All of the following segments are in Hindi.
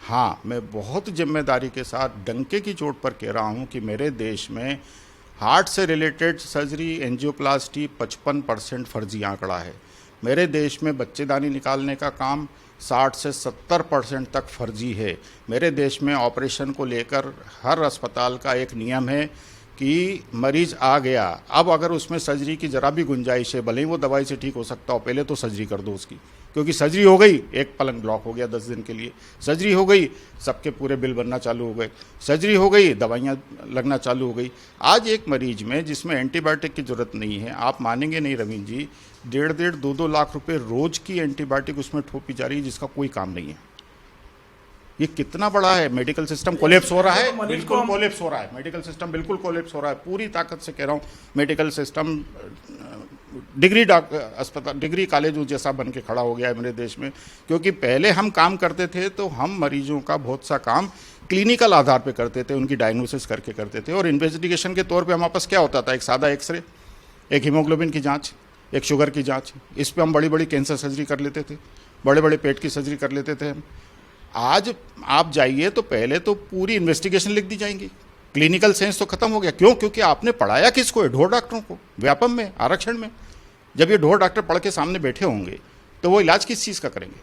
हाँ, मैं बहुत जिम्मेदारी के साथ डंके की चोट पर कह रहा हूँ कि मेरे देश में हार्ट से रिलेटेड सर्जरी एंजियोप्लास्टी 55% फर्जी आंकड़ा है। मेरे देश में बच्चेदानी निकालने का काम 60 से 70% तक फर्जी है। मेरे देश में ऑपरेशन को लेकर हर अस्पताल का एक नियम है कि मरीज आ गया, अब अगर उसमें सर्जरी की ज़रा भी गुंजाइश है, भले ही वो दवाई से ठीक हो सकता हो, पहले तो सर्जरी कर दो उसकी, क्योंकि सर्जरी हो गई, एक पलंग ब्लॉक हो गया 10 दिन के लिए, सर्जरी हो गई, सबके पूरे बिल बनना चालू हो गए, सर्जरी हो गई, दवाइयाँ लगना चालू हो गई। आज एक मरीज में जिसमें एंटीबायोटिक की ज़रूरत नहीं है, आप मानेंगे नहीं रवीन जी, 1.5 2 लाख रुपए रोज़ की एंटीबायोटिक उसमें ठोपी जा रही है जिसका कोई काम नहीं है। ये कितना बड़ा है। मेडिकल सिस्टम कोलैप्स हो रहा है, बिल्कुल कोलैप्स हो रहा है, मेडिकल सिस्टम बिल्कुल कोलैप्स हो रहा है। पूरी ताकत से कह रहा हूँ, मेडिकल सिस्टम डिग्री कॉलेज जैसा बन के खड़ा हो गया है मेरे देश में। क्योंकि पहले हम काम करते थे तो हम मरीजों का बहुत सा काम क्लिनिकल आधार पे करते थे, उनकी डायग्नोसिस करके करते थे, और इन्वेस्टिगेशन के तौर पे हमारे पास क्या होता था, एक सादा एक्सरे, एक हीमोग्लोबिन की जाँच, एक शुगर की जाँच, इस पर हम बड़ी बड़ी कैंसर सर्जरी कर लेते थे, बड़े बड़े पेट की सर्जरी कर लेते थे हम। आज आप जाइए तो पहले तो पूरी इन्वेस्टिगेशन लिख दी जाएंगी, क्लिनिकल सेंस तो खत्म हो गया। क्यों? क्योंकि आपने पढ़ाया किसको है? ढोर डॉक्टरों को, व्यापम में, आरक्षण में। जब ये ढोर डॉक्टर पढ़ के सामने बैठे होंगे तो वो इलाज किस चीज़ का करेंगे?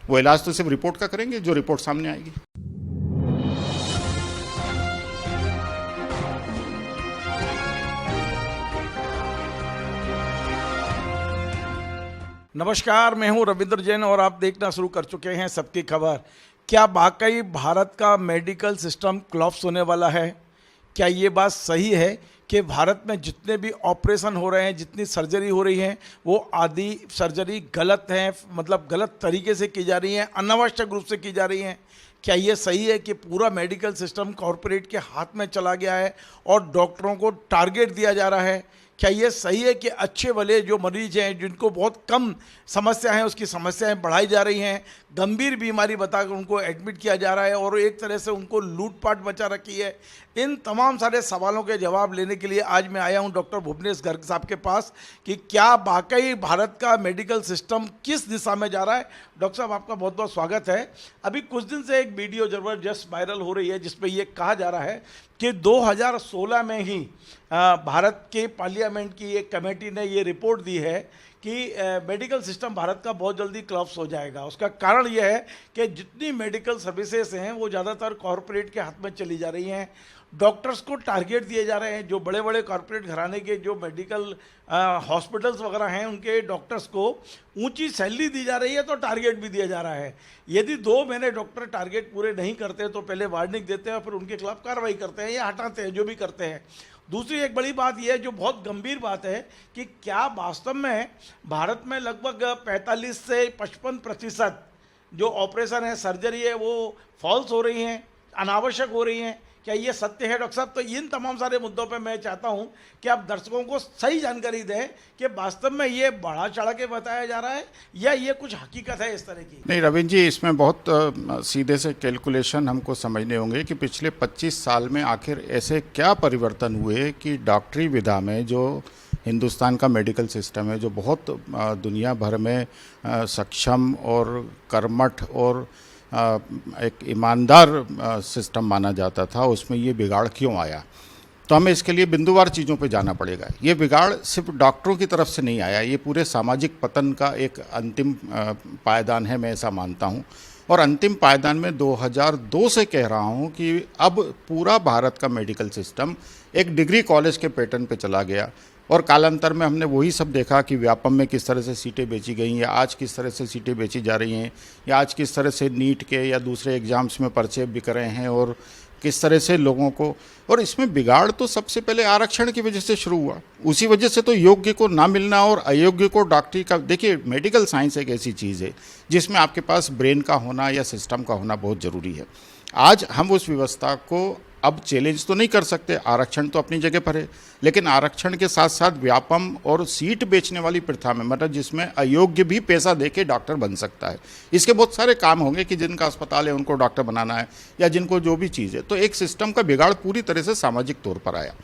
वो इलाज तो सिर्फ रिपोर्ट का करेंगे, जो रिपोर्ट सामने आएगी। नमस्कार, मैं हूं रविंद्र जैन और आप देखना शुरू कर चुके हैं सबकी खबर। क्या वाकई भारत का मेडिकल सिस्टम कोलैप्स होने वाला है? क्या ये बात सही है कि भारत में जितने भी ऑपरेशन हो रहे हैं, जितनी सर्जरी हो रही हैं, वो आधी सर्जरी गलत हैं, मतलब गलत तरीके से की जा रही हैं, अनावश्यक रूप से की जा रही हैं? क्या ये सही है कि पूरा मेडिकल सिस्टम कॉरपोरेट के हाथ में चला गया है और डॉक्टरों को टारगेट दिया जा रहा है? क्या ये सही है कि अच्छे वाले जो मरीज हैं, जिनको बहुत कम समस्या है, उसकी समस्याएं बढ़ाई जा रही हैं, गंभीर बीमारी बताकर उनको एडमिट किया जा रहा है और एक तरह से उनको लूटपाट मचा रखी है? इन तमाम सारे सवालों के जवाब लेने के लिए आज मैं आया हूं डॉक्टर भुवनेश गर्ग साहब के पास कि क्या वाकई भारत का मेडिकल सिस्टम किस दिशा में जा रहा है। डॉक्टर साहब, आपका बहुत बहुत स्वागत है। अभी कुछ दिन से एक वीडियो ज़बरदस्त वायरल हो रही है जिसमें ये कहा जा रहा है कि 2016 में ही भारत के पार्लियामेंट की एक कमेटी ने ये रिपोर्ट दी है कि मेडिकल सिस्टम भारत का बहुत जल्दी कोलैप्स हो जाएगा। उसका कारण यह है कि जितनी मेडिकल सर्विसेज हैं वो ज़्यादातर कॉरपोरेट के हाथ में चली जा रही हैं। डॉक्टर्स को टारगेट दिए जा रहे हैं, जो बड़े बड़े कॉरपोरेट घराने के जो मेडिकल हॉस्पिटल्स वगैरह हैं, उनके डॉक्टर्स को ऊंची सैलरी दी जा रही है तो टारगेट भी दिया जा रहा है। यदि 2 महीने डॉक्टर टारगेट पूरे नहीं करते तो पहले वार्निंग देते हैं और फिर उनके खिलाफ कार्रवाई करते हैं या हटाते हैं, जो भी करते हैं। दूसरी एक बड़ी बात यह है, जो बहुत गंभीर बात है, कि क्या वास्तव में भारत में लगभग 45 से 55% जो ऑपरेशन है, सर्जरी है, वो फॉल्स हो रही हैं, अनावश्यक हो रही हैं? क्या ये सत्य है डॉक्टर साहब? तो इन तमाम सारे मुद्दों पे मैं चाहता हूं कि आप दर्शकों को सही जानकारी दें कि वास्तव में ये बढ़ा चढ़ा के बताया जा रहा है या ये कुछ हकीकत है इस तरह की। नहीं रवीन जी, इसमें बहुत सीधे से कैलकुलेशन हमको समझने होंगे कि पिछले 25 साल में आखिर ऐसे क्या परिवर्तन हुए कि डॉक्टरी विधा में जो हिंदुस्तान का मेडिकल सिस्टम है, जो बहुत दुनिया भर में सक्षम और कर्मठ और एक ईमानदार सिस्टम माना जाता था, उसमें ये बिगाड़ क्यों आया? तो हमें इसके लिए बिंदुवार चीज़ों पे जाना पड़ेगा। ये बिगाड़ सिर्फ डॉक्टरों की तरफ से नहीं आया, ये पूरे सामाजिक पतन का एक अंतिम पायदान है, मैं ऐसा मानता हूँ। और अंतिम पायदान में 2002 से कह रहा हूँ कि अब पूरा भारत का मेडिकल सिस्टम एक डिग्री कॉलेज के पैटर्न पे चला गया। और कालांतर में हमने वही सब देखा कि व्यापम में किस तरह से सीटें बेची गई, या आज किस तरह से सीटें बेची जा रही हैं, या आज किस तरह से नीट के या दूसरे एग्ज़ाम्स में पर्चे बिक रहे हैं, और किस तरह से लोगों को। और इसमें बिगाड़ तो सबसे पहले आरक्षण की वजह से शुरू हुआ। उसी वजह से तो योग्य को ना मिलना और अयोग्य को डॉक्टरी का। देखिए, मेडिकल साइंस एक ऐसी चीज़ है जिसमें आपके पास ब्रेन का होना या सिस्टम का होना बहुत ज़रूरी है। आज हम उस व्यवस्था को अब चैलेंज तो नहीं कर सकते, आरक्षण तो अपनी जगह पर है, लेकिन आरक्षण के साथ साथ व्यापम और सीट बेचने वाली प्रथा में, मतलब जिसमें अयोग्य भी पैसा देके डॉक्टर बन सकता है, इसके बहुत सारे काम होंगे कि जिनका अस्पताल है उनको डॉक्टर बनाना है या जिनको जो भी चीज़ है। तो एक सिस्टम का बिगाड़ पूरी तरह से सामाजिक तौर पर आया।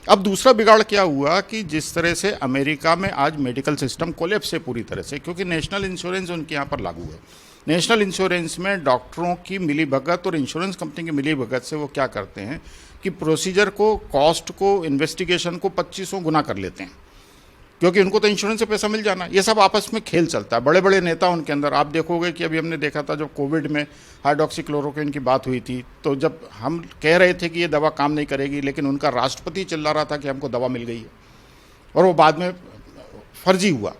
अब दूसरा बिगाड़ क्या हुआ कि जिस तरह से अमेरिका में आज मेडिकल सिस्टम कोलैप्स है पूरी तरह से, क्योंकि नेशनल इंश्योरेंस उनके यहाँ पर लागू है। नेशनल इंश्योरेंस में डॉक्टरों की मिलीभगत और इंश्योरेंस कंपनी की मिलीभगत से वो क्या करते हैं कि प्रोसीजर को, कॉस्ट को, इन्वेस्टिगेशन को 2500 गुना कर लेते हैं, क्योंकि उनको तो इंश्योरेंस से पैसा मिल जाना। ये सब आपस में खेल चलता है, बड़े बड़े नेता उनके अंदर। आप देखोगे कि अभी हमने देखा था जब कोविड में हाइड्रोक्सीक्लोरोक्विन की बात हुई थी, तो जब हम कह रहे थे कि ये दवा काम नहीं करेगी, लेकिन उनका राष्ट्रपति चिल्ला रहा था कि हमको दवा मिल गई है, और वो बाद में फर्जी हुआ।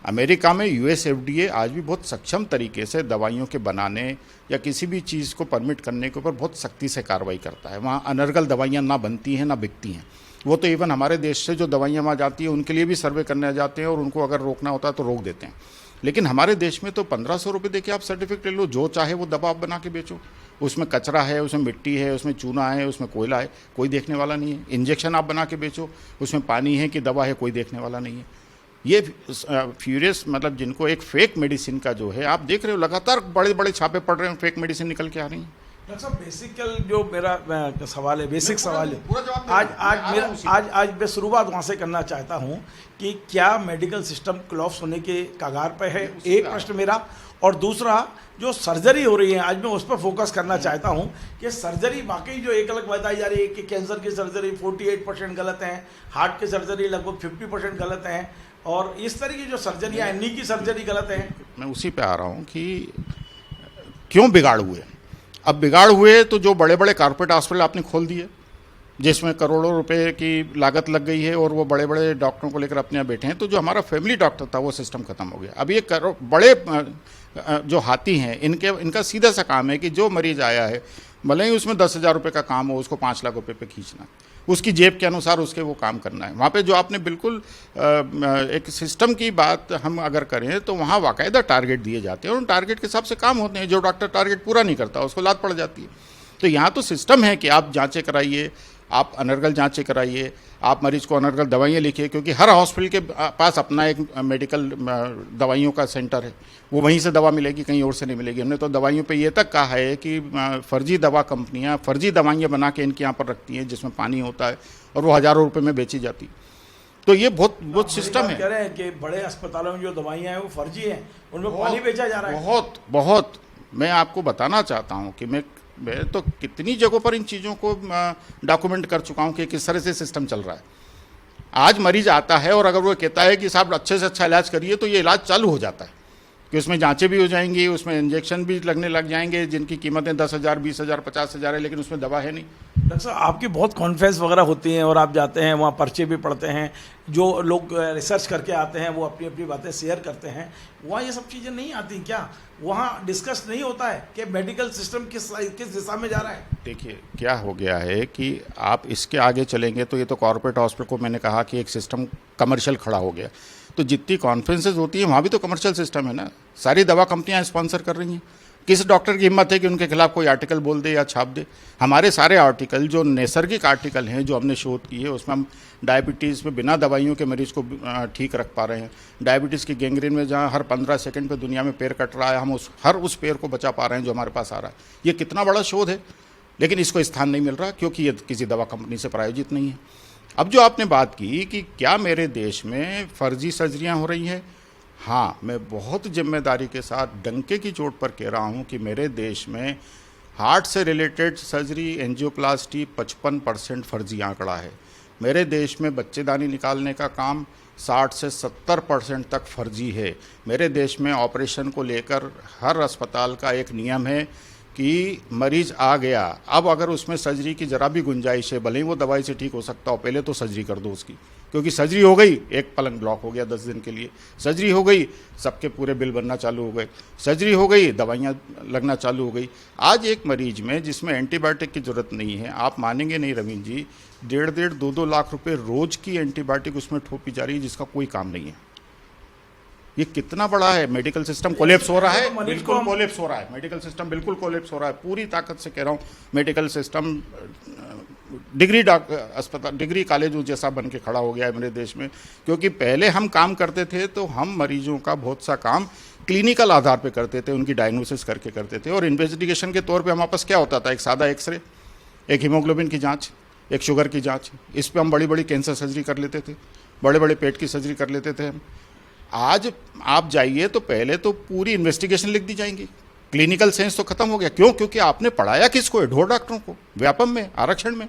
अमेरिका में यूएस एफडीए आज भी बहुत सक्षम तरीके से दवाइयों के बनाने या किसी भी चीज़ को परमिट करने के ऊपर बहुत सख्ती से कार्रवाई करता है। वहाँ अनर्गल दवाइयाँ ना बनती हैं ना बिकती हैं। वो तो इवन हमारे देश से जो दवाइयाँ वहाँ जाती हैं उनके लिए भी सर्वे करने जाते हैं, और उनको अगर रोकना होता है तो रोक देते हैं। लेकिन हमारे देश में तो 1500 रुपये देके आप सर्टिफिकेट ले लो, जो चाहे वो दवा आप बना के बेचो। उसमें कचरा है, उसमें मिट्टी है, उसमें चूना है, उसमें कोयला है, कोई देखने वाला नहीं है। इंजेक्शन आप बना के बेचो, उसमें पानी है कि दवा है, कोई देखने वाला नहीं है। ये फ्यूरियस मतलब जिनको एक फेक मेडिसिन का जो है, आप देख रहे हो लगातार बड़े बड़े छापे पड़ रहे हैं, फेक मेडिसिन निकल के आ रही हैं। डॉक्टर साहब, बेसिकल जो मेरा सवाल है, बेसिक सवाल है, पूरा जवाब दे आज मैं शुरुआत वहाँ से करना चाहता हूँ कि क्या मेडिकल सिस्टम कोलैप्स होने के कगार पर है, एक प्रश्न मेरा। और दूसरा, जो सर्जरी हो रही है आज मैं उस पर फोकस करना चाहता हूँ कि सर्जरी वाकई जो एक अलग बताई जा रही है कि कैंसर की सर्जरी 48% गलत है, हार्ट की सर्जरी लगभग 50% गलत है, और इस तरह की जो सर्जरियाँ, नी की सर्जरी गलत है। मैं उसी पे आ रहा हूँ कि क्यों बिगाड़ हुए। अब बिगाड़ हुए तो जो बड़े बड़े कॉर्पोरेट हॉस्पिटल आपने खोल दिए, जिसमें करोड़ों रुपए की लागत लग गई है, और वो बड़े बड़े डॉक्टरों को लेकर अपने यहाँ बैठे हैं, तो जो हमारा फैमिली डॉक्टर था वो सिस्टम खत्म हो गया। अब ये बड़े जो हाथी हैं, इनका सीधा सा काम है कि जो मरीज आया है, भले ही उसमें 10,000 रुपये का काम हो, उसको 5 लाख रुपये पे खींचना, उसकी जेब के अनुसार उसके वो काम करना है। वहाँ पे जो आपने बिल्कुल एक सिस्टम की बात हम अगर करें तो वहाँ बाकायदा टारगेट दिए जाते हैं, और उन टारगेट के हिसाब से काम होते हैं। जो डॉक्टर टारगेट पूरा नहीं करता उसको लात पड़ जाती है। तो यहाँ तो सिस्टम है कि आप जांचें कराइए, आप अनर्गल जांचें कराइए, आप मरीज को अनर्गल दवाइयाँ लिखिए, क्योंकि हर हॉस्पिटल के पास अपना एक मेडिकल दवाइयों का सेंटर है, वो वहीं से दवा मिलेगी, कहीं और से नहीं मिलेगी। हमने तो दवाइयों पे ये तक कहा है कि फर्जी दवा कंपनियां फर्जी दवाइयाँ बना के इनके यहाँ पर रखती हैं, जिसमें पानी होता है, और वो हज़ारों रुपये में बेची जाती। तो ये बहुत सिस्टम है। कह रहे हैं कि बड़े अस्पतालों में जो दवाइयाँ हैं वो फर्जी हैं, उनमें पानी बेचा जा रहा है। बहुत मैं आपको बताना चाहता हूँ कि मैं तो कितनी जगहों पर इन चीज़ों को डॉक्यूमेंट कर चुका हूँ कि किस तरह से सिस्टम चल रहा है। आज मरीज आता है और अगर वो कहता है कि साहब अच्छे से अच्छा इलाज करिए, तो ये इलाज चालू हो जाता है कि उसमें जांचें भी हो जाएंगी, उसमें इंजेक्शन भी लगने लग जाएंगे, जिनकी कीमतें 10,000, 20,000, 50,000 है, लेकिन उसमें दवा है नहीं। डॉक्टर साहब, आपकी बहुत कॉन्फ्रेंस वगैरह होती हैं और आप जाते हैं वहाँ, पर्चे भी पढ़ते हैं, जो लोग रिसर्च करके आते हैं वो अपनी अपनी बातें शेयर करते हैं, वहाँ ये सब चीज़ें नहीं आती क्या? वहाँ डिस्कस नहीं होता है कि मेडिकल सिस्टम किस दिशा में जा रहा है? देखिए क्या हो गया है कि आप इसके आगे चलेंगे तो ये तो कॉर्पोरेट हॉस्पिटल को मैंने कहा कि एक सिस्टम कमर्शियल खड़ा हो गया। तो जितनी कॉन्फ्रेंसेज होती हैं वहाँ भी तो कमर्शियल सिस्टम है ना, सारी दवा कंपनियां स्पॉन्सर कर रही हैं। किस डॉक्टर की हिम्मत है कि उनके खिलाफ कोई आर्टिकल बोल दे या छाप दे? हमारे सारे आर्टिकल जो नैसर्गिक आर्टिकल हैं, जो हमने शोध किए, उसमें हम डायबिटीज़ में बिना दवाइयों के मरीज़ को ठीक रख पा रहे हैं। डायबिटीज़ की गैंग्रीन में जहाँ हर 15 सेकंड पे दुनिया में पैर कट रहा है, हम हर उस पैर को बचा पा रहे हैं जो हमारे पास आ रहा है। ये कितना बड़ा शोध है, लेकिन इसको स्थान नहीं मिल रहा क्योंकि ये किसी दवा कंपनी से प्रायोजित नहीं है। अब जो आपने बात की कि क्या मेरे देश में फर्जी सर्जरियाँ हो रही हैं, हाँ, मैं बहुत जिम्मेदारी के साथ डंके की चोट पर कह रहा हूँ कि मेरे देश में हार्ट से रिलेटेड सर्जरी, एंजियोप्लास्टी 55% फर्जी आंकड़ा है। मेरे देश में बच्चेदानी निकालने का काम 60 से 70% तक फर्जी है। मेरे देश में ऑपरेशन को लेकर हर अस्पताल का एक नियम है कि मरीज आ गया, अब अगर उसमें सर्जरी की ज़रा भी गुंजाइश है, भले ही वो दवाई से ठीक हो सकता हो, पहले तो सर्जरी कर दो उसकी, क्योंकि सर्जरी हो गई, एक पलंग ब्लॉक हो गया 10 दिन के लिए, सर्जरी हो गई, सबके पूरे बिल बनना चालू हो गए, सर्जरी हो गई, दवाइयाँ लगना चालू हो गई। आज एक मरीज में जिसमें एंटीबायोटिक की ज़रूरत नहीं है, आप मानेंगे नहीं रवीन जी, 1.5 2 लाख रुपये रोज़ की एंटीबायोटिक उसमें ठोपी जा रही है, जिसका कोई काम नहीं है। ये कितना बड़ा है? मेडिकल सिस्टम कोलैप्स हो रहा है, बिल्कुल कोलैप्स हो रहा है, मेडिकल सिस्टम बिल्कुल कोलैप्स हो रहा है। पूरी ताकत से कह रहा हूँ, मेडिकल सिस्टम डिग्री कॉलेज जैसा बन के खड़ा हो गया है मेरे देश में। क्योंकि पहले हम काम करते थे तो हम मरीजों का बहुत सा काम क्लिनिकल आधार पे करते थे, उनकी डायग्नोसिस करके करते थे, और इन्वेस्टिगेशन के तौर पे हमारे पास क्या होता था? एक सादा एक्सरे, एक हीमोग्लोबिन की जाँच, एक शुगर की जाँच, इस पर हम बड़ी बड़ी कैंसर सर्जरी कर लेते थे, बड़े बड़े पेट की सर्जरी कर लेते थे हम। आज आप जाइए तो पहले तो पूरी इन्वेस्टिगेशन लिख दी जाएंगी, क्लिनिकल सेंस तो खत्म हो गया। क्यों? क्योंकि आपने पढ़ाया किसको है? ढोर डॉक्टरों को, व्यापम में, आरक्षण में।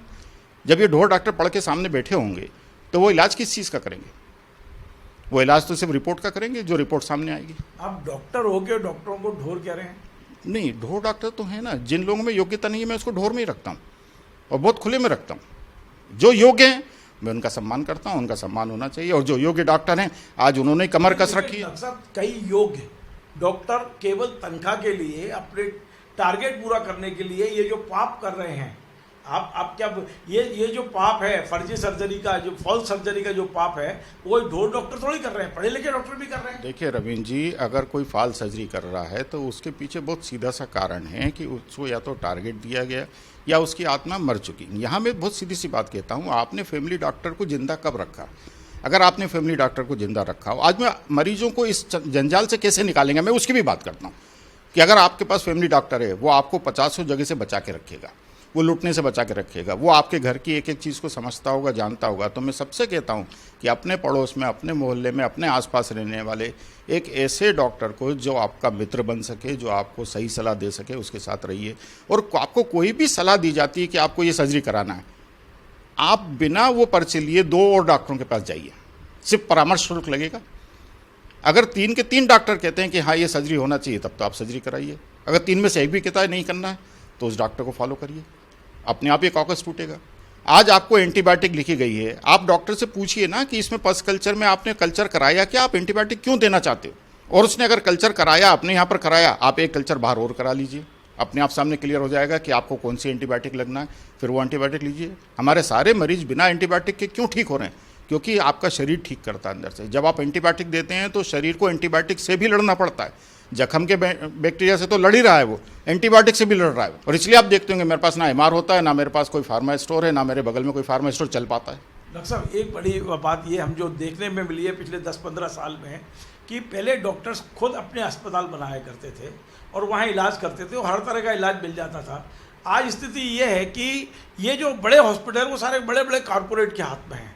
जब ये ढोर डॉक्टर पढ़ के सामने बैठे होंगे तो वो इलाज किस चीज़ का करेंगे? वो इलाज तो सिर्फ रिपोर्ट का करेंगे, जो रिपोर्ट सामने आएगी। आप डॉक्टर हो के डॉक्टरों को ढोर कह रहे हैं? नहीं, ढोर डॉक्टर तो है ना, जिन लोगों में योग्यता नहीं है मैं उसको ढोर में ही रखता हूँ और बहुत खुले में रखता हूँ। जो योग्य हैं मैं उनका सम्मान करता हूँ, उनका सम्मान होना चाहिए। और जो योग्य डॉक्टर हैं आज उन्होंने कमर कस रखी है। डॉक्टर साहब, कई योग्य डॉक्टर केवल तनख्वाह के लिए, अपने टारगेट पूरा करने के लिए ये जो पाप कर रहे हैं, आप क्या, ये जो पाप है फर्जी सर्जरी का, जो फॉल्स सर्जरी का जो पाप है, वो ढोर डॉक्टर थोड़ी कर रहे हैं, पढ़े लिखे डॉक्टर भी कर रहे हैं। देखिए रवीन जी, अगर कोई फॉल्स सर्जरी कर रहा है तो उसके पीछे बहुत सीधा सा कारण है कि उसको या तो टारगेट दिया गया या उसकी आत्मा मर चुकी। यहाँ मैं बहुत सीधी सी बात कहता हूँ, आपने फैमिली डॉक्टर को जिंदा कब रखा? अगर आपने फैमिली डॉक्टर को जिंदा रखा हो, आज मैं मरीजों को इस जंजाल से कैसे निकालेंगे मैं उसकी भी बात करता हूँ कि अगर आपके पास फैमिली डॉक्टर है, वो आपको 50 जगह से बचा के रखेगा, वो लूटने से बचा के रखेगा, वो आपके घर की एक एक चीज़ को समझता होगा, जानता होगा। तो मैं सबसे कहता हूँ कि अपने पड़ोस में, अपने मोहल्ले में, अपने आसपास रहने वाले एक ऐसे डॉक्टर को जो आपका मित्र बन सके, जो आपको सही सलाह दे सके, उसके साथ रहिए। और आपको कोई भी सलाह दी जाती है कि आपको ये सर्जरी कराना है, आप बिना वो पर्चे लिए 2 और डॉक्टरों के पास जाइए, सिर्फ परामर्श शुल्क लगेगा। अगर 3 के 3 डॉक्टर कहते हैं कि हाँ ये सर्जरी होना चाहिए, तब तो आप सर्जरी कराइए। अगर 3 में से एक भी कहता है नहीं करना है तो उस डॉक्टर को फॉलो करिए, अपने आप ये कॉकस टूटेगा। आज आपको एंटीबायोटिक लिखी गई है, आप डॉक्टर से पूछिए ना कि इसमें पस कल्चर में आपने कल्चर कराया क्या, आप एंटीबायोटिक क्यों देना चाहते हो? और उसने अगर कल्चर कराया, अपने यहाँ पर कराया, आप एक कल्चर बाहर और करा लीजिए, अपने आप सामने क्लियर हो जाएगा कि आपको कौन सी एंटीबायोटिक लगना है, फिर वो एंटीबायोटिक लीजिए। हमारे सारे मरीज बिना एंटीबायोटिक के क्यों ठीक हो रहे हैं? क्योंकि आपका शरीर ठीक करता है अंदर से। जब आप एंटीबायोटिक देते हैं तो शरीर को एंटीबायोटिक से भी लड़ना पड़ता है। जख्म के बैक्टीरिया से तो लड़ ही रहा है, वो एंटीबायोटिक से भी लड़ रहा है। और इसलिए आप देखते होंगे मेरे पास ना एमआर होता है, ना मेरे पास कोई फार्मा स्टोर है, ना मेरे बगल में कोई फार्मा स्टोर चल पाता है। डॉक्टर साहब, एक बड़ी बात ये हम जो देखने में मिली है पिछले 10-15 साल में, कि पहले डॉक्टर्स खुद अपने अस्पताल बनाया करते थे और वहाँ इलाज करते थे और हर तरह का इलाज मिल जाता था। आज स्थिति ये है कि ये जो बड़े हॉस्पिटल वो सारे बड़े बड़े कारपोरेट के हाथ में हैं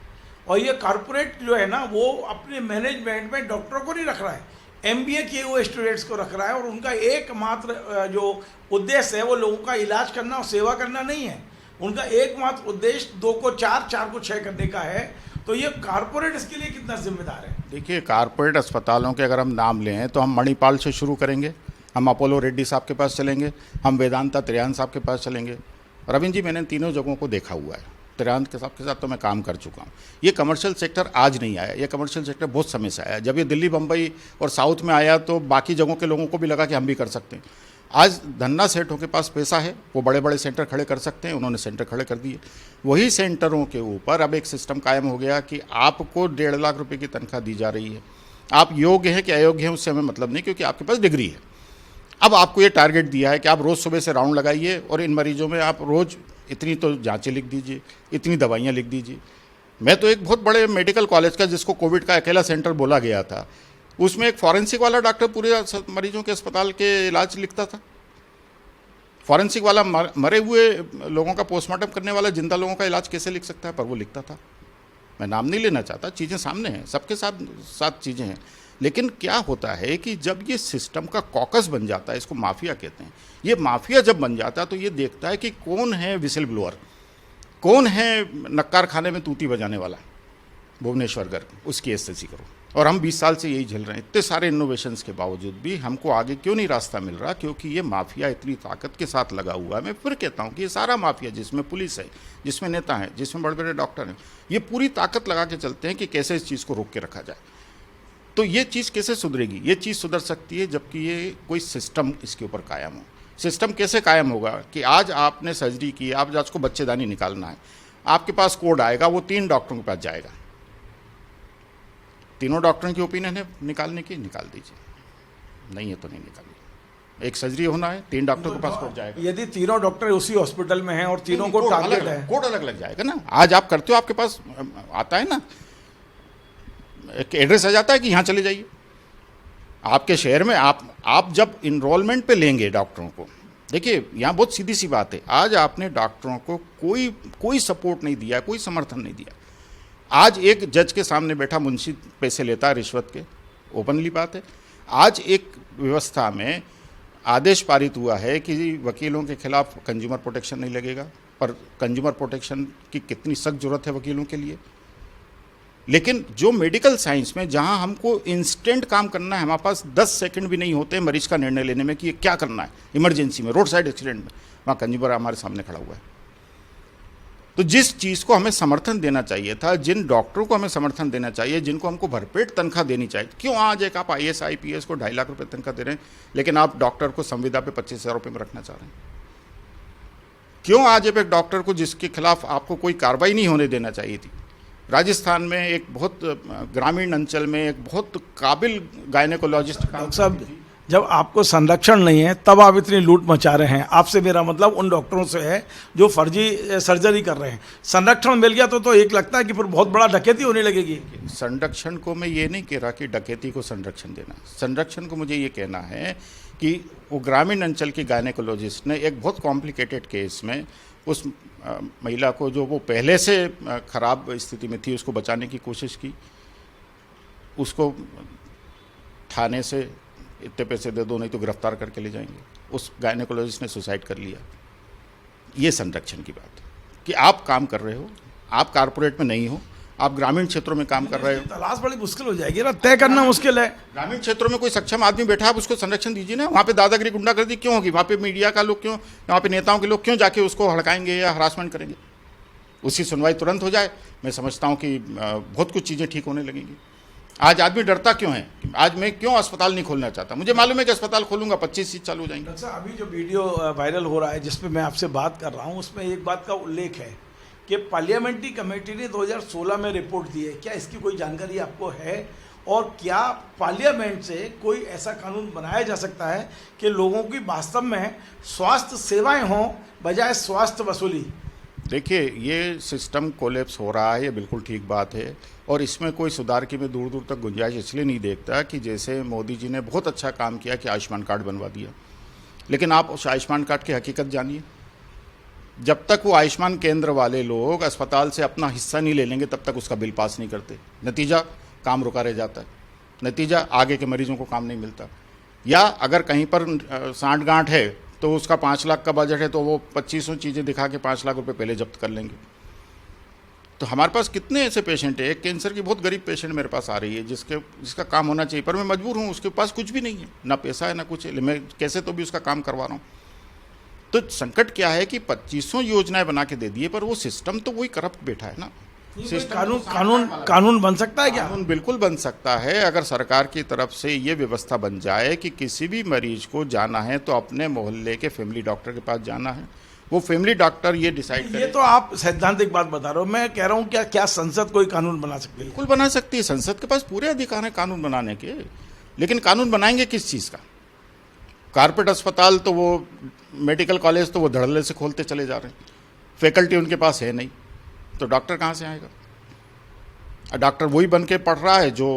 और ये कारपोरेट जो है ना, वो अपने मैनेजमेंट में डॉक्टरों को नहीं रख रहा है, एमबीए किए हुए स्टूडेंट्स को रख रहा है। और उनका एकमात्र जो उद्देश्य है वो लोगों का इलाज करना और सेवा करना नहीं है। उनका एकमात्र उद्देश्य 2 को 4, 4 को 6 करने का है। तो ये कारपोरेट इसके लिए कितना जिम्मेदार है? देखिए, कारपोरेट अस्पतालों के अगर हम नाम लें तो हम मणिपाल से शुरू करेंगे, हम अपोलो रेड्डी साहब के पास चलेंगे, हम वेदांता त्रियान साहब के पास चलेंगे। रविंद्र जी, मैंने तीनों जगहों को देखा हुआ है, त्रियान के साथ तो मैं काम कर चुका हूँ। ये कमर्शियल सेक्टर आज नहीं आया, ये कमर्शियल सेक्टर बहुत समय से आया। जब ये दिल्ली, बम्बई और साउथ में आया तो बाकी जगहों के लोगों को भी लगा कि हम भी कर सकते हैं। आज धन्ना सेठों के पास पैसा है, वो बड़े बड़े सेंटर खड़े कर सकते हैं, उन्होंने सेंटर खड़े कर दिए। वही सेंटरों के ऊपर अब एक सिस्टम कायम हो गया कि आपको 1.5 लाख रुपए की तनख्वाह दी जा रही है। आप योग्य हैं कि अयोग्य हैं उससे हमें मतलब नहीं, क्योंकि आपके पास डिग्री है। अब आपको ये टारगेट दिया है कि आप रोज़ सुबह से राउंड लगाइए और इन मरीजों में आप रोज़ इतनी तो जांचें लिख दीजिए, इतनी दवाइयाँ लिख दीजिए। मैं तो एक बहुत बड़े मेडिकल कॉलेज का, जिसको कोविड का अकेला सेंटर बोला गया था, उसमें एक फॉरेंसिक वाला डॉक्टर पूरे मरीजों के अस्पताल के इलाज लिखता था। फॉरेंसिक वाला मरे हुए लोगों का पोस्टमार्टम करने वाला जिंदा लोगों का इलाज कैसे लिख सकता है? पर वो लिखता था। मैं नाम नहीं लेना चाहता, चीज़ें सामने हैं, सबके साथ चीज़ें हैं। लेकिन क्या होता है कि जब ये सिस्टम का कॉकस बन जाता है, इसको माफिया कहते हैं, ये माफिया जब बन जाता है तो ये देखता है कि कौन है विसिल ब्लोअर, कौन है नक्कार खाने में तूती बजाने वाला, भुवनेश्वर गर्ग, उसकी एसएससी करो। और हम 20 साल से यही झेल रहे हैं। इतने सारे इनोवेशंस के बावजूद भी हमको आगे क्यों नहीं रास्ता मिल रहा? क्योंकि ये माफिया इतनी ताकत के साथ लगा हुआ है। मैं फिर कहता हूँ कि ये सारा माफिया, जिसमें पुलिस है, जिसमें नेता हैं, जिसमें बड़े बड़े डॉक्टर हैं, ये पूरी ताकत लगा के चलते हैं कि कैसे इस चीज़ को रोक के रखा जाए। तो ये चीज़ कैसे सुधरेगी? ये चीज़ सुधर सकती है जबकि ये कोई सिस्टम इसके ऊपर कायम हो। सिस्टम कैसे कायम होगा कि आज आपने सर्जरी की, आप आज को बच्चेदानी निकालना है, आपके पास कोड आएगा, वो 3 डॉक्टरों के पास जाएगा, तीनों डॉक्टरों की ओपिनियन है निकालने की, निकाल दीजिए, नहीं है तो नहीं निकालिए। एक सर्जरी होना है, 3 डॉक्टर के पास कोड जाएगा। यदि तीनों डॉक्टर उसी हॉस्पिटल में हैं और तीनों को टारगेट है, कोड अलग लग जाएगा ना। आज आप करते हो, आपके पास आता है ना, एक एड्रेस आ जाता है कि यहाँ चले जाइए। आपके शहर में आप जब इनरोलमेंट पे लेंगे डॉक्टरों को, देखिए यहाँ बहुत सीधी सी बात है, आज आपने डॉक्टरों को कोई सपोर्ट नहीं दिया, कोई समर्थन नहीं दिया। आज एक जज के सामने बैठा मुंशी पैसे लेता है रिश्वत के, ओपनली बात है। आज एक व्यवस्था में आदेश पारित हुआ है कि वकीलों के खिलाफ कंज्यूमर प्रोटेक्शन नहीं लगेगा, पर कंज्यूमर प्रोटेक्शन की कितनी सख्त जरूरत है वकीलों के लिए। लेकिन जो मेडिकल साइंस में जहां हमको इंस्टेंट काम करना है, हमारे पास 10 सेकंड भी नहीं होते मरीज का निर्णय लेने में कि ये क्या करना है, इमरजेंसी में, रोड साइड एक्सीडेंट में, वहाँ कंज्यूमर हमारे सामने खड़ा हुआ है। तो जिस चीज़ को हमें समर्थन देना चाहिए था, जिन डॉक्टरों को हमें समर्थन देना चाहिए, जिनको हमको भरपेट तनख्वाह देनी चाहिए, क्यों आज एक आप IAS IPS को 2.5 लाख रुपए तनख्वाह दे रहे हैं, लेकिन आप डॉक्टर को संविदा पे 25,000 रुपये में रखना चाह रहे हैं? क्यों आज एक डॉक्टर को जिसके खिलाफ आपको कोई कार्रवाई नहीं होने देना चाहिए थी? राजस्थान में एक बहुत ग्रामीण अंचल में एक बहुत काबिल गायनेकोलॉजिस्ट डॉक्टर साहब, जब आपको संरक्षण नहीं है तब आप इतनी लूट मचा रहे हैं। आपसे मेरा मतलब उन डॉक्टरों से है जो फर्जी सर्जरी कर रहे हैं। संरक्षण मिल गया तो एक लगता है कि फिर बहुत बड़ा डकैती होने लगेगी। संरक्षण को मैं ये नहीं कह रहा कि डकैती को संरक्षण देना, संरक्षण को मुझे ये कहना है कि वो ग्रामीण अंचल की गायनेकोलॉजिस्ट ने एक बहुत कॉम्प्लिकेटेड केस में उस महिला को, जो वो पहले से खराब स्थिति में थी, उसको बचाने की कोशिश की। उसको थाने से इतने पैसे दे दो नहीं तो गिरफ्तार करके ले जाएंगे। उस गायनेकोलॉजिस्ट ने सुसाइड कर लिया। ये संरक्षण की बात है कि आप काम कर रहे हो, आप कारपोरेट में नहीं हो, आप ग्रामीण क्षेत्रों में काम कर रहे हो। तलाश बड़ी मुश्किल हो जाएगी ना, तय करना मुश्किल है। ग्रामीण क्षेत्रों में कोई सक्षम आदमी बैठा है, आप उसको संरक्षण दीजिए ना। वहाँ पे दादागिरी गुंडागर्दी क्यों होगी? वहाँ पे मीडिया का लोग क्यों, वहाँ पे नेताओं के लोग क्यों जाके उसको हड़काएंगे या हरासमेंट करेंगे? उसकी सुनवाई तुरंत हो जाए। मैं समझता हूँ कि बहुत कुछ चीज़ें ठीक होने लगेंगी। आज आदमी डरता क्यों है? आज मैं क्यों अस्पताल नहीं खोलना चाहता? मुझे मालूम है कि अस्पताल खोलूंगा 25 सीट चालू हो जाएंगे। डॉक्टर साहब, अभी जो वीडियो वायरल हो रहा है जिसपे मैं आपसे बात कर रहा हूँ, उसमें एक बात का उल्लेख है कि पार्लियामेंट्री कमेटी ने 2016 में रिपोर्ट दी है। क्या इसकी कोई जानकारी आपको है? और क्या पार्लियामेंट से कोई ऐसा कानून बनाया जा सकता है कि लोगों की वास्तव में स्वास्थ्य सेवाएं हों बजाय स्वास्थ्य वसूली? देखिए, ये सिस्टम कोलैप्स हो रहा है, ये बिल्कुल ठीक बात है, और इसमें कोई सुधार की मैं दूर दूर तक गुंजाइश इसलिए नहीं देखता कि जैसे मोदी जी ने बहुत अच्छा काम किया कि आयुष्मान कार्ड बनवा दिया, लेकिन आप उस आयुष्मान कार्ड की हकीकत जानिए। जब तक वो आयुष्मान केंद्र वाले लोग अस्पताल से अपना हिस्सा नहीं ले लेंगे तब तक उसका बिल पास नहीं करते। नतीजा काम रुका रह जाता है, नतीजा आगे के मरीजों को काम नहीं मिलता। या अगर कहीं पर सांठ गांठ है तो उसका 5 लाख का बजट है तो वो 2500 चीज़ें दिखा के 5 लाख रुपए पहले जब्त कर लेंगे। तो हमारे पास कितने ऐसे पेशेंट है, एक कैंसर की बहुत गरीब पेशेंट मेरे पास आ रही है जिसका काम होना चाहिए, पर मैं मजबूर हूँ, उसके पास कुछ भी नहीं है, ना पैसा है ना कुछ है, मैं कैसे तो भी उसका काम करवा रहा हूँ। तो संकट क्या है कि 2500 योजनाएं बना के दे दिए, पर वो सिस्टम तो वही करप्ट बैठा है ना। कानून बन सकता है क्या? कानून बिल्कुल बन सकता है अगर सरकार की तरफ से ये व्यवस्था बन जाए कि किसी भी मरीज को जाना है तो अपने मोहल्ले के फैमिली डॉक्टर के पास जाना है, वो फैमिली डॉक्टर ये डिसाइड करे। ये तो आप सैद्धांतिक बात बता रहे हो, मैं कह रहा हूँ क्या संसद कोई कानून बना सकती है? बिल्कुल बना सकती है, संसद के पास पूरे अधिकार हैं कानून बनाने के, लेकिन कानून बनाएंगे किस चीज़ का? कारपोरेट अस्पताल तो वो, मेडिकल कॉलेज तो वो धड़ल्ले से खोलते चले जा रहे हैं, फैकल्टी उनके पास है नहीं, तो डॉक्टर कहाँ से आएगा? डॉक्टर वही बन के पढ़ रहा है जो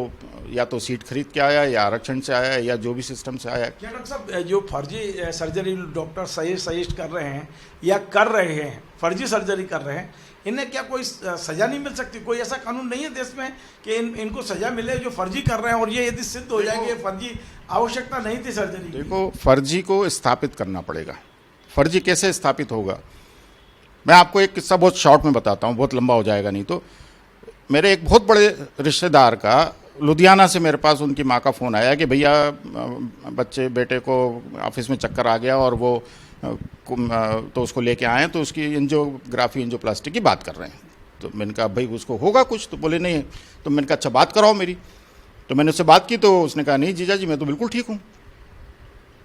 या तो सीट खरीद के आया या आरक्षण से आया या जो भी सिस्टम से आया। क्या डॉक्टर साहब, जो फर्जी सर्जरी डॉक्टर सजेस्ट कर रहे हैं या कर रहे हैं, फर्जी सर्जरी कर रहे हैं, इन्हें क्या कोई सजा नहीं मिल सकती? कोई ऐसा कानून नहीं है देश में कि इनको सजा मिले जो फर्जी कर रहे हैं, और ये यदि सिद्ध हो जाएंगे फर्जी, आवश्यकता नहीं थी सर्जरी? देखो, फर्जी को स्थापित करना पड़ेगा। फर्जी कैसे स्थापित होगा? मैं आपको एक किस्सा बहुत शॉर्ट में बताता हूँ, बहुत लंबा हो जाएगा नहीं तो। मेरे एक बहुत बड़े रिश्तेदार का लुधियाना से मेरे पास उनकी माँ का फ़ोन आया कि भैया बेटे को ऑफिस में चक्कर आ गया और वो तो उसको लेके आए, तो उसकी एंजियोग्राफी एंजियोप्लास्टी की बात कर रहे हैं। तो मैंने कहा भाई उसको होगा कुछ? तो बोले नहीं। तो मैंने कहा अच्छा बात कराओ मेरी। तो मैंने उससे बात की तो उसने कहा नहीं जीजा जी मैं तो बिल्कुल ठीक हूँ।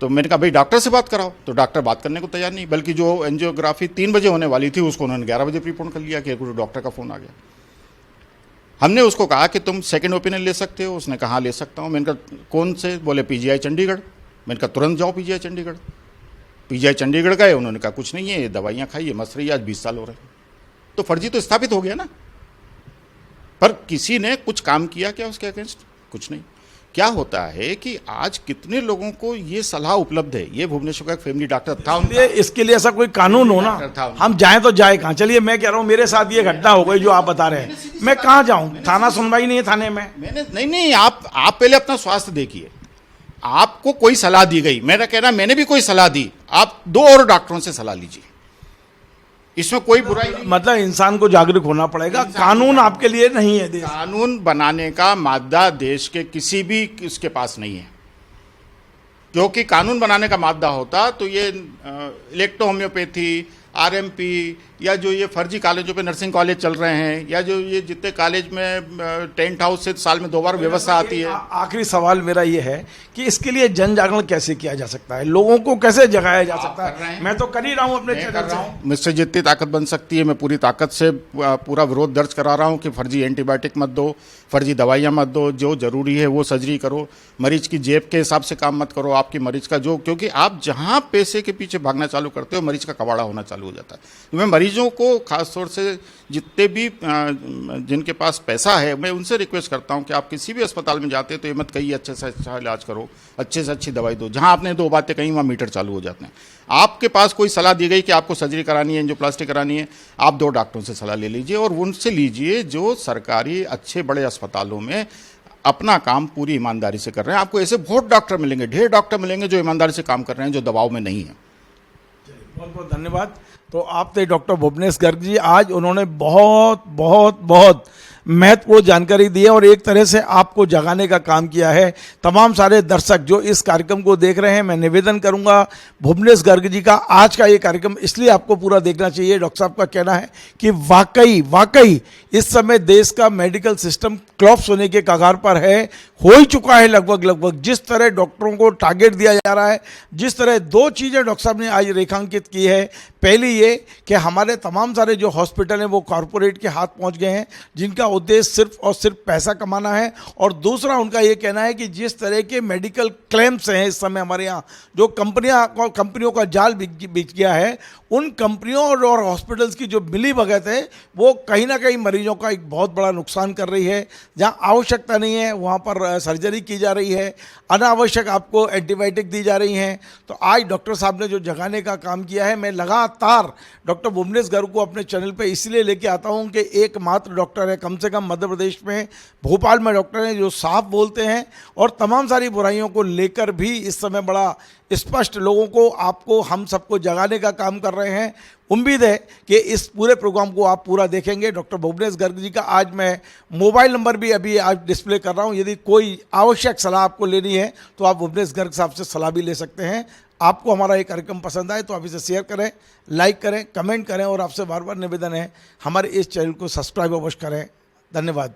तो मैंने कहा भाई डॉक्टर से बात कराओ, तो डॉक्टर बात करने को तैयार नहीं, बल्कि जो एंजियोग्राफी 3 बजे होने वाली थी उसको उन्होंने 11 बजे प्रीपोन कर लिया कि डॉक्टर का फ़ोन आ गया। हमने उसको कहा कि तुम सेकंड ओपिनियन ले सकते हो? उसने कहा हाँ ले सकता हूँ। मैंने कहा कौन से? बोले PGI चंडीगढ़। मैंने कहा तुरंत जाओ PGI चंडीगढ़। PGI चंडीगढ़ गए, उन्होंने कहा कुछ नहीं है, ये दवाइयाँ खाइए, मस्त रही, आज 20 साल हो रहे हैं। तो फर्जी तो स्थापित हो गया ना, पर किसी ने कुछ काम किया क्या उसके अगेंस्ट? कुछ नहीं। क्या होता है कि आज कितने लोगों को ये सलाह उपलब्ध है, ये भुवनेश्वर का एक फैमिली डॉक्टर था, इसके लिए ऐसा कोई कानून हो ना, हम जाएं तो जाए कहाँ? चलिए मैं कह रहा हूँ मेरे साथ ये घटना हो गई जो आप बता रहे हैं, मैं कहाँ जाऊँ? थाना सुनवाई नहीं है थाने में। मैंने नहीं, आप पहले अपना स्वास्थ्य देखिए। आपको कोई सलाह दी गई, मेरा कहना मैंने भी कोई सलाह दी, आप 2 और डॉक्टरों से सलाह लीजिए, इसमें कोई बुराई नहीं। मतलब इंसान को जागरूक होना पड़ेगा, कानून आपके लिए नहीं है देश। कानून बनाने का मादा देश के किसी भी इसके पास नहीं है, क्योंकि कानून बनाने का मादा होता तो ये इलेक्ट्रो होम्योपैथी, आरएमपी, या जो ये फर्जी कॉलेजों पे नर्सिंग कॉलेज चल रहे हैं, या जो ये जितने कॉलेज में टेंट हाउस से साल में 2 बार व्यवस्था आती है। आखिरी सवाल मेरा ये है कि इसके लिए जन जागरण कैसे किया जा सकता है, लोगों को कैसे जगाया जा सकता है? मैं तो कर ही रहा हूँ अपने चैनल से। मुझसे जितनी ताकत बन सकती है मैं पूरी ताकत से पूरा विरोध दर्ज करा रहा हूँ कि फर्जी एंटीबायोटिक मत दो, फर्जी दवाइयाँ मत दो, जो जरूरी है वो सर्जरी करो, मरीज की जेब के हिसाब से काम मत करो, आपकी मरीज का जो, क्योंकि आप जहाँ पैसे के पीछे भागना चालू करते हो मरीज का कबाड़ा होना चालू हो जाता है। तो मैं मरीजों को खास तौर से जितने भी जिनके पास पैसा है मैं उनसे रिक्वेस्ट करता हूं कि आप किसी भी अस्पताल में जाते हैं तो ये मत कहिए अच्छे से अच्छा इलाज करो, अच्छे से अच्छी दवाई दो। जहां आपने 2 बातें कही वहां मीटर चालू हो जाते हैं। आपके पास कोई सलाह दी गई कि आपको सर्जरी करानी है, एंजियोप्लास्टी करानी है, आप 2 डॉक्टरों से सलाह ले लीजिए और उनसे लीजिए जो सरकारी अच्छे बड़े अस्पतालों में अपना काम पूरी ईमानदारी से कर रहे हैं। आपको ऐसे बहुत डॉक्टर मिलेंगे, ढेर डॉक्टर मिलेंगे जो ईमानदारी से काम कर रहे हैं, जो दबाव में नहीं है। बहुत बहुत धन्यवाद। तो आप थे डॉक्टर भुवनेश गर्ग जी, आज उन्होंने बहुत बहुत बहुत महत्वपूर्ण जानकारी दी है और एक तरह से आपको जगाने का काम किया है। तमाम सारे दर्शक जो इस कार्यक्रम को देख रहे हैं, मैं निवेदन करूंगा भुवनेश गर्ग जी का आज का ये कार्यक्रम इसलिए आपको पूरा देखना चाहिए। डॉक्टर साहब का कहना है कि वाकई इस समय देश का मेडिकल सिस्टम क्लॉप्स होने के कगार पर है, हो ही चुका है लगभग। जिस तरह डॉक्टरों को टारगेट दिया जा रहा है, जिस तरह 2 चीज़ें डॉक्टर साहब ने आज रेखांकित की है। पहली ये कि हमारे तमाम सारे जो हॉस्पिटल हैं वो कॉरपोरेट के हाथ पहुंच गए हैं, जिनका उद्देश्य सिर्फ और सिर्फ पैसा कमाना है। और दूसरा उनका ये कहना है कि जिस तरह के मेडिकल क्लेम्स हैं इस समय हमारे यहाँ, जो कंपनियों का जाल बिछ गया है, उन कंपनियों और हॉस्पिटल्स की जो मिली भगत है वो कहीं ना कहीं मरीजों का एक बहुत बड़ा नुकसान कर रही है। जहाँ आवश्यकता नहीं है वहाँ पर सर्जरी की जा रही है, अनावश्यक आपको एंटीबायोटिक दी जा रही हैं। तो आज डॉक्टर साहब ने जो जगाने का काम किया है, मैं लगातार डॉक्टर भुवनेश गर्ग को अपने चैनल पे इसलिए लेके आता हूँ कि एकमात्र डॉक्टर है कम से कम मध्य प्रदेश में, भोपाल में डॉक्टर हैं जो साफ बोलते हैं और तमाम सारी बुराइयों को लेकर भी इस समय बड़ा स्पष्ट लोगों को, आपको, हम सबको जगाने का काम कर रहे हैं। उम्मीद है कि इस पूरे प्रोग्राम को आप पूरा देखेंगे। डॉक्टर भुवनेश गर्ग जी का आज मैं मोबाइल नंबर भी अभी आज डिस्प्ले कर रहा हूं। यदि कोई आवश्यक सलाह आपको लेनी है तो आप भुवनेश गर्ग साहब से सलाह भी ले सकते हैं। आपको हमारा ये कार्यक्रम पसंद आए तो आप इसे शेयर करें, लाइक करें, कमेंट करें और आपसे बार बार निवेदन है हमारे इस चैनल को सब्सक्राइब अवश्य करें। धन्यवाद।